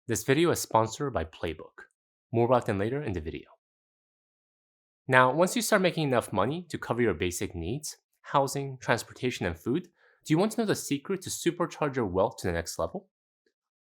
This video is sponsored by Playbook. More about them later in the video. Now, once you start making enough money to cover your basic needs, housing, transportation, and food, do you want to know the secret to supercharge your wealth to the next level?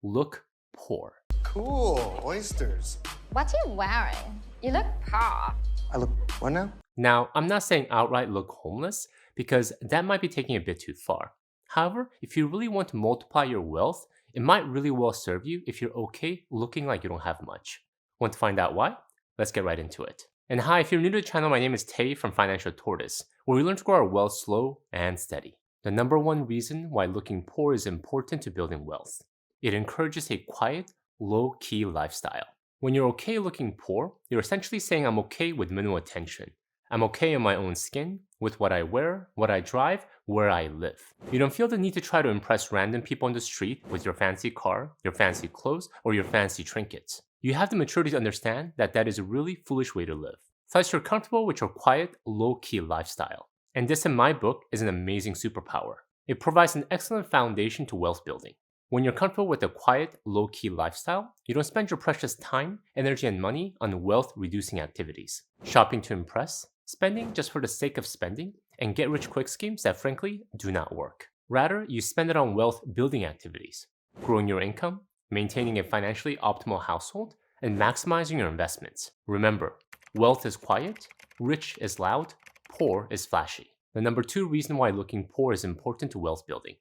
Look poor. Cool, oysters. What are you wearing? You look poor. I look, what now? Now, I'm not saying outright look homeless, because that might be taking it a bit too far. However, if you really want to multiply your wealth, it might really well serve you if you're okay looking like you don't have much. Want to find out why? Let's get right into it. And hi, if you're new to the channel, my name is Tay from Financial Tortoise, where we learn to grow our wealth slow and steady. The number one reason why looking poor is important to building wealth. It encourages a quiet, low-key lifestyle. When you're okay looking poor, you're essentially saying I'm okay with minimal attention. I'm okay in my own skin, with what I wear, what I drive, where I live. You don't feel the need to try to impress random people on the street with your fancy car, your fancy clothes, or your fancy trinkets. You have the maturity to understand that that is a really foolish way to live. Thus, you're comfortable with your quiet, low-key lifestyle. And this, in my book, is an amazing superpower. It provides an excellent foundation to wealth building. When you're comfortable with a quiet, low-key lifestyle, you don't spend your precious time, energy, and money on wealth-reducing activities. Shopping to impress, spending just for the sake of spending, and get-rich-quick schemes that frankly do not work. Rather, you spend it on wealth-building activities, growing your income, maintaining a financially optimal household, and maximizing your investments. Remember, wealth is quiet, rich is loud, poor is flashy. The number two reason why looking poor is important to wealth building.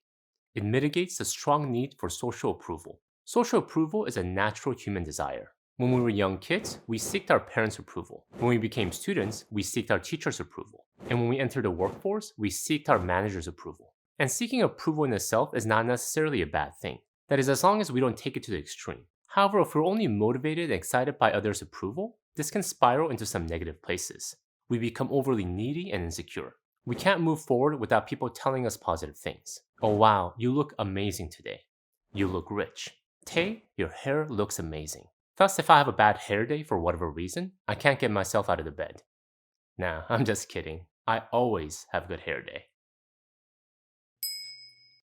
It mitigates the strong need for social approval. Social approval is a natural human desire. When we were young kids, we seeked our parents' approval. When we became students, we seeked our teachers' approval. And when we entered the workforce, we seeked our manager's approval. And seeking approval in itself is not necessarily a bad thing. That is, as long as we don't take it to the extreme. However, if we're only motivated and excited by others' approval, this can spiral into some negative places. We become overly needy and insecure. We can't move forward without people telling us positive things. Oh wow, you look amazing today. You look rich. Tay, your hair looks amazing. Thus, if I have a bad hair day for whatever reason, I can't get myself out of the bed. Nah, I'm just kidding. I always have a good hair day.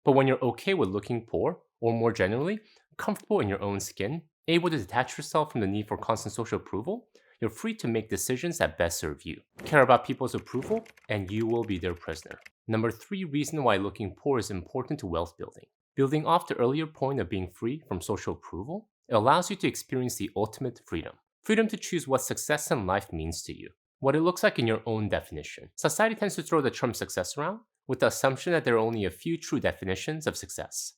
But when you're okay with looking poor, or more generally, comfortable in your own skin, able to detach yourself from the need for constant social approval, you're free to make decisions that best serve you. Care about people's approval, and you will be their prisoner. Number three reason why looking poor is important to wealth building. Building off the earlier point of being free from social approval, it allows you to experience the ultimate freedom. Freedom to choose what success in life means to you. What it looks like in your own definition. Society tends to throw the term success around with the assumption that there are only a few true definitions of success.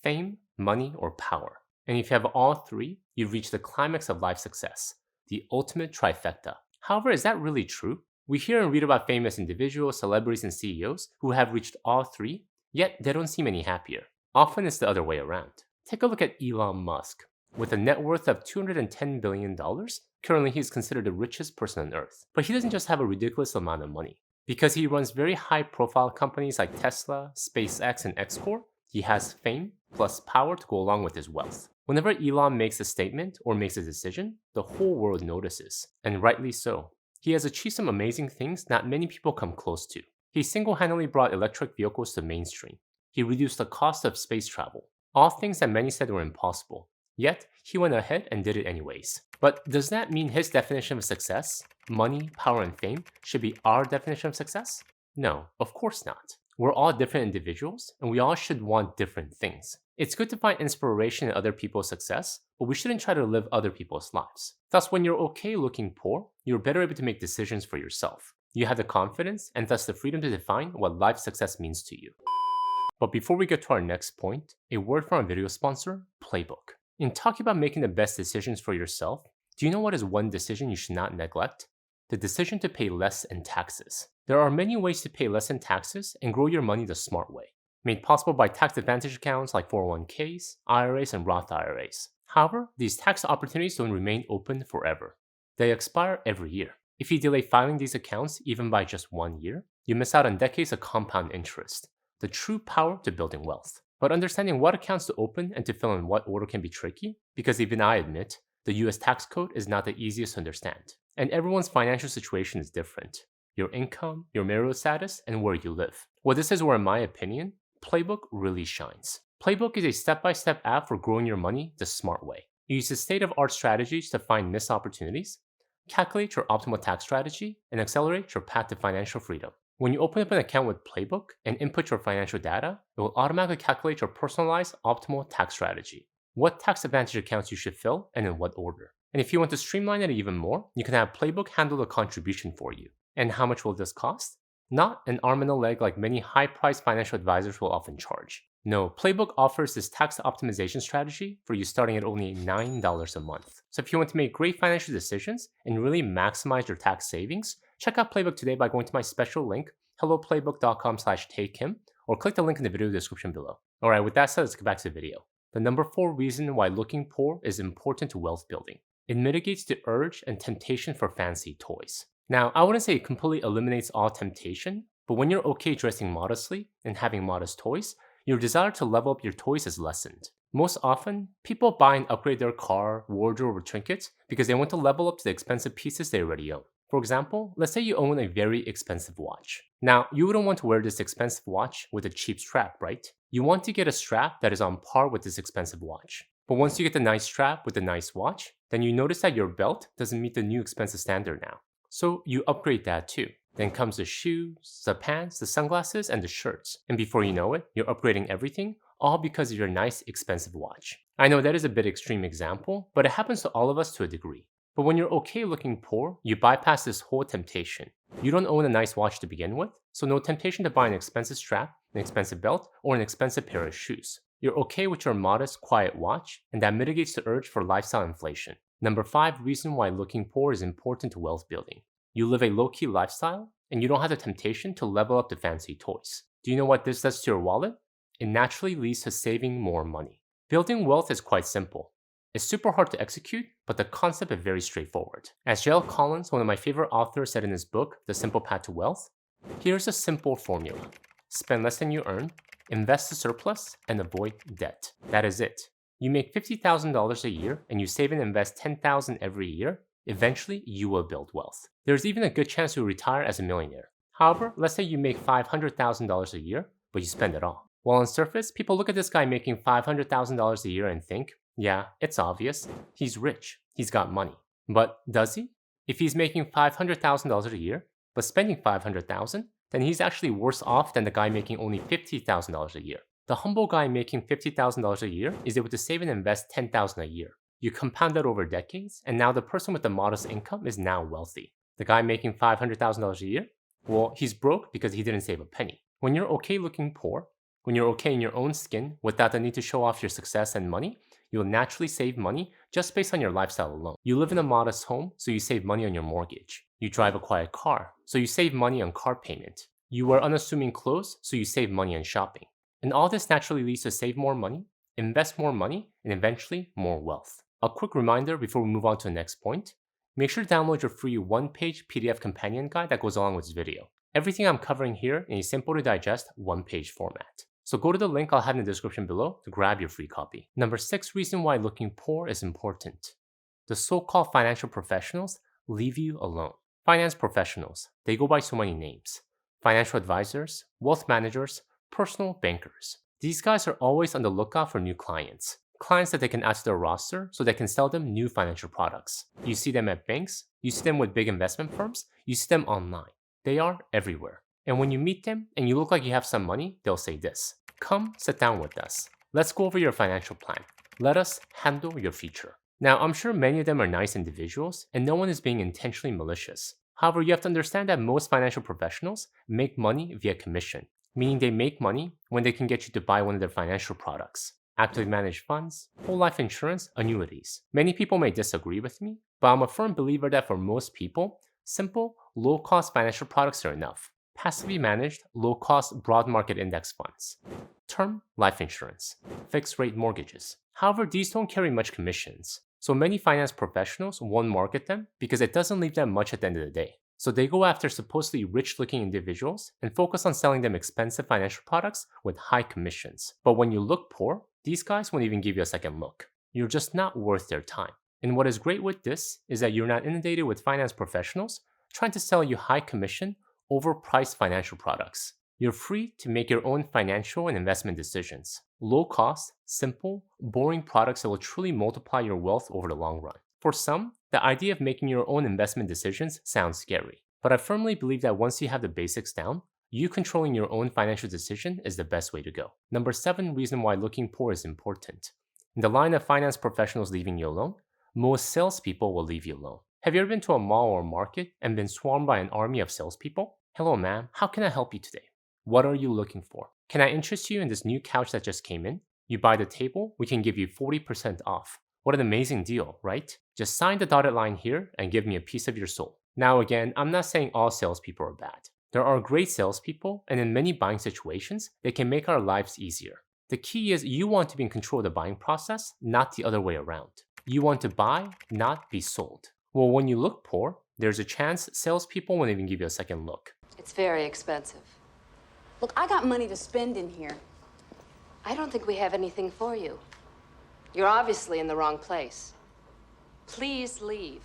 Fame, money, or power. And if you have all three, you've reached the climax of life success. The ultimate trifecta. However, is that really true? We hear and read about famous individuals, celebrities, and CEOs who have reached all three, yet they don't seem any happier. Often it's the other way around. Take a look at Elon Musk. With a net worth of $210 billion, currently he is considered the richest person on earth. But he doesn't just have a ridiculous amount of money. Because he runs very high-profile companies like Tesla, SpaceX, and Xcorp, he has fame plus power to go along with his wealth. Whenever Elon makes a statement or makes a decision, the whole world notices, and rightly so. He has achieved some amazing things not many people come close to. He single-handedly brought electric vehicles to mainstream. He reduced the cost of space travel, all things that many said were impossible. Yet, he went ahead and did it anyways. But does that mean his definition of success, money, power, and fame, should be our definition of success? No, of course not. We're all different individuals, and we all should want different things. It's good to find inspiration in other people's success, but we shouldn't try to live other people's lives. Thus, when you're okay looking poor, you're better able to make decisions for yourself. You have the confidence and thus the freedom to define what life success means to you. But before we get to our next point, a word from our video sponsor, Playbook. In talking about making the best decisions for yourself, do you know what is one decision you should not neglect? The decision to pay less in taxes. There are many ways to pay less in taxes and grow your money the smart way, made possible by tax advantage accounts like 401ks, IRAs, and Roth IRAs. However, these tax opportunities don't remain open forever. They expire every year. If you delay filing these accounts even by just 1 year, you miss out on decades of compound interest, the true power to building wealth. But understanding what accounts to open and to fill in what order can be tricky, because even I admit, the US tax code is not the easiest to understand. And everyone's financial situation is different. Your income, your marital status, and where you live. Well, this is where, in my opinion, Playbook really shines. Playbook is a step-by-step app for growing your money the smart way. You use the state-of-art strategies to find missed opportunities, calculate your optimal tax strategy, and accelerate your path to financial freedom. When you open up an account with Playbook and input your financial data, it will automatically calculate your personalized optimal tax strategy, what tax advantage accounts you should fill, and in what order. And if you want to streamline it even more, you can have Playbook handle the contribution for you. And how much will this cost? Not an arm and a leg like many high-priced financial advisors will often charge. No, Playbook offers this tax optimization strategy for you starting at only $9 a month. So if you want to make great financial decisions and really maximize your tax savings, check out Playbook today by going to my special link, helloplaybook.com/takehim, or click the link in the video description below. Alright, with that said, let's get back to the video. The number 4 reason why looking poor is important to wealth building. It mitigates the urge and temptation for fancy toys. Now, I wouldn't say it completely eliminates all temptation, but when you're okay dressing modestly and having modest toys, your desire to level up your toys is lessened. Most often, people buy and upgrade their car, wardrobe, or trinkets because they want to level up to the expensive pieces they already own. For example, let's say you own a very expensive watch. Now, you wouldn't want to wear this expensive watch with a cheap strap, right? You want to get a strap that is on par with this expensive watch. But once you get the nice strap with the nice watch, then you notice that your belt doesn't meet the new expensive standard now. So you upgrade that too. Then comes the shoes, the pants, the sunglasses, and the shirts. And before you know it, you're upgrading everything, all because of your nice expensive watch. I know that is a bit extreme example, but it happens to all of us to a degree. But when you're okay looking poor, you bypass this whole temptation. You don't own a nice watch to begin with, so no temptation to buy an expensive strap, an expensive belt, or an expensive pair of shoes. You're okay with your modest, quiet watch, and that mitigates the urge for lifestyle inflation. Number 5 reason why looking poor is important to wealth building. You live a low-key lifestyle, and you don't have the temptation to level up the fancy toys. Do you know what this does to your wallet? It naturally leads to saving more money. Building wealth is quite simple. It's super hard to execute, but the concept is very straightforward. As J.L. Collins, one of my favorite authors, said in his book, The Simple Path to Wealth, here's a simple formula. Spend less than you earn, invest the surplus, and avoid debt. That is it. You make $50,000 a year and you save and invest $10,000 every year, eventually you will build wealth. There's even a good chance you'll retire as a millionaire. However, let's say you make $500,000 a year, but you spend it all. Well, on surface, people look at this guy making $500,000 a year and think, yeah, it's obvious, he's rich, he's got money. But does he? If he's making $500,000 a year, but spending $500,000, then he's actually worse off than the guy making only $50,000 a year. The humble guy making $50,000 a year is able to save and invest $10,000 a year. You compound that over decades, and now the person with the modest income is now wealthy. The guy making $500,000 a year? Well, he's broke because he didn't save a penny. When you're okay looking poor, when you're okay in your own skin without the need to show off your success and money, you'll naturally save money just based on your lifestyle alone. You live in a modest home, so you save money on your mortgage. You drive a quiet car, so you save money on car payment. You wear unassuming clothes, so you save money on shopping. And all this naturally leads to save more money, invest more money, and eventually more wealth. A quick reminder before we move on to the next point, make sure to download your free one-page PDF companion guide that goes along with this video. Everything I'm covering here in a simple to digest one-page format. So go to the link I'll have in the description below to grab your free copy. Number 6 reason why looking poor is important. The so-called financial professionals leave you alone. Finance professionals, they go by so many names. Financial advisors, wealth managers, personal bankers. These guys are always on the lookout for new clients. Clients that they can add to their roster so they can sell them new financial products. You see them at banks, you see them with big investment firms, you see them online. They are everywhere. And when you meet them and you look like you have some money, they'll say this: come sit down with us. Let's go over your financial plan. Let us handle your future. Now, I'm sure many of them are nice individuals and no one is being intentionally malicious. However, you have to understand that most financial professionals make money via commission, meaning they make money when they can get you to buy one of their financial products. Actively managed funds, whole life insurance, annuities. Many people may disagree with me, but I'm a firm believer that for most people, simple, low-cost financial products are enough. Passively managed, low-cost broad market index funds. Term life insurance. Fixed rate mortgages. However, these don't carry much commissions. So many finance professionals won't market them because it doesn't leave them much at the end of the day. So they go after supposedly rich-looking individuals and focus on selling them expensive financial products with high commissions. But when you look poor, these guys won't even give you a second look. You're just not worth their time. And what is great with this is that you're not inundated with finance professionals trying to sell you high commission, overpriced financial products. You're free to make your own financial and investment decisions. Low cost, simple, boring products that will truly multiply your wealth over the long run. For some, the idea of making your own investment decisions sounds scary, but I firmly believe that once you have the basics down, you controlling your own financial decision is the best way to go. Number 7 reason why looking poor is important. In the line of finance professionals leaving you alone, most salespeople will leave you alone. Have you ever been to a mall or market and been swarmed by an army of salespeople? Hello, ma'am. How can I help you today? What are you looking for? Can I interest you in this new couch that just came in? You buy the table, we can give you 40% off. What an amazing deal, right? Just sign the dotted line here and give me a piece of your soul. Now again, I'm not saying all salespeople are bad. There are great salespeople, and in many buying situations, they can make our lives easier. The key is you want to be in control of the buying process, not the other way around. You want to buy, not be sold. Well, when you look poor, there's a chance salespeople won't even give you a second look. It's very expensive. Look, I got money to spend in here. I don't think we have anything for you. You're obviously in the wrong place. Please leave.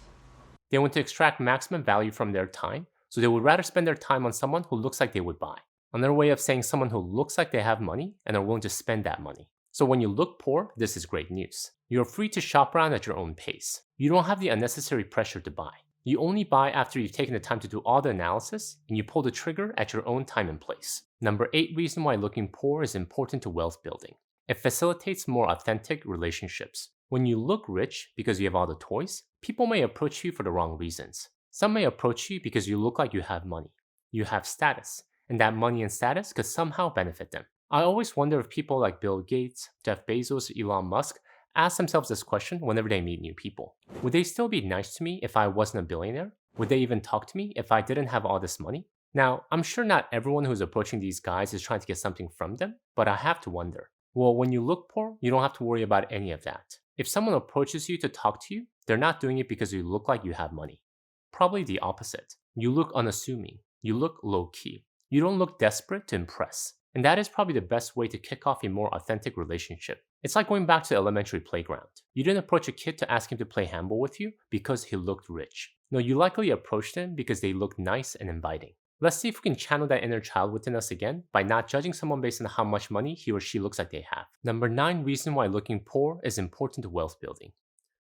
They want to extract maximum value from their time, so they would rather spend their time on someone who looks like they would buy. Another way of saying someone who looks like they have money and are willing to spend that money. So when you look poor, this is great news. You're free to shop around at your own pace. You don't have the unnecessary pressure to buy. You only buy after you've taken the time to do all the analysis and you pull the trigger at your own time and place. Number 8 reason why looking poor is important to wealth building. It facilitates more authentic relationships. When you look rich because you have all the toys, people may approach you for the wrong reasons. Some may approach you because you look like you have money. You have status, and that money and status could somehow benefit them. I always wonder if people like Bill Gates, Jeff Bezos, Elon Musk ask themselves this question whenever they meet new people. Would they still be nice to me if I wasn't a billionaire? Would they even talk to me if I didn't have all this money? Now, I'm sure not everyone who's approaching these guys is trying to get something from them, but I have to wonder. Well, when you look poor, you don't have to worry about any of that. If someone approaches you to talk to you, they're not doing it because you look like you have money. Probably the opposite. You look unassuming. You look low-key. You don't look desperate to impress. And that is probably the best way to kick off a more authentic relationship. It's like going back to the elementary playground. You didn't approach a kid to ask him to play handball with you because he looked rich. No, you likely approached him because they looked nice and inviting. Let's see if we can channel that inner child within us again by not judging someone based on how much money he or she looks like they have. Number 9 reason why looking poor is important to wealth building.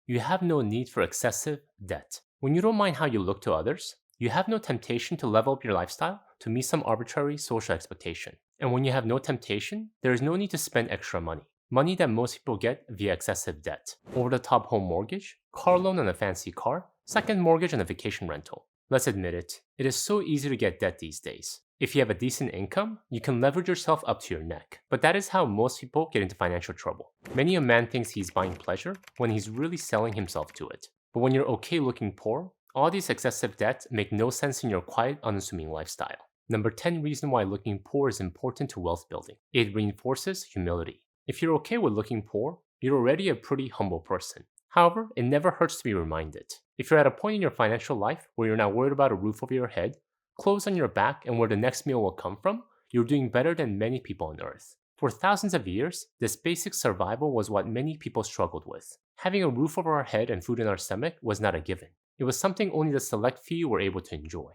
You have no need for excessive debt. When you don't mind how you look to others, you have no temptation to level up your lifestyle to meet some arbitrary social expectation. And when you have no temptation, there is no need to spend extra money. Money that most people get via excessive debt. Over-the-top home mortgage, car loan on a fancy car, second mortgage on a vacation rental. Let's admit it, it is so easy to get debt these days. If you have a decent income, you can leverage yourself up to your neck. But that is how most people get into financial trouble. Many a man thinks he's buying pleasure when he's really selling himself to it. But when you're okay looking poor, all these excessive debts make no sense in your quiet, unassuming lifestyle. Number 10 reason why looking poor is important to wealth building. It reinforces humility. If you're okay with looking poor, you're already a pretty humble person. However, it never hurts to be reminded. If you're at a point in your financial life where you're not worried about a roof over your head, clothes on your back, and where the next meal will come from, you're doing better than many people on earth. For thousands of years, this basic survival was what many people struggled with. Having a roof over our head and food in our stomach was not a given. It was something only the select few were able to enjoy.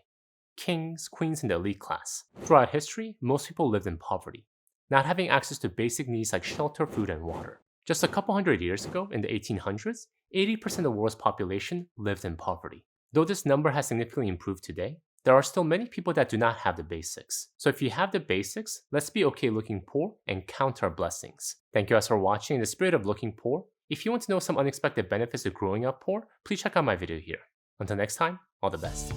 Kings, queens, and the elite class. Throughout history, most people lived in poverty, not having access to basic needs like shelter, food, and water. Just a couple hundred years ago, in the 1800s, 80% of the world's population lived in poverty. Though this number has significantly improved today, there are still many people that do not have the basics. So if you have the basics, let's be okay looking poor and count our blessings. Thank you guys for watching. In the spirit of looking poor, if you want to know some unexpected benefits of growing up poor, please check out my video here. Until next time, all the best.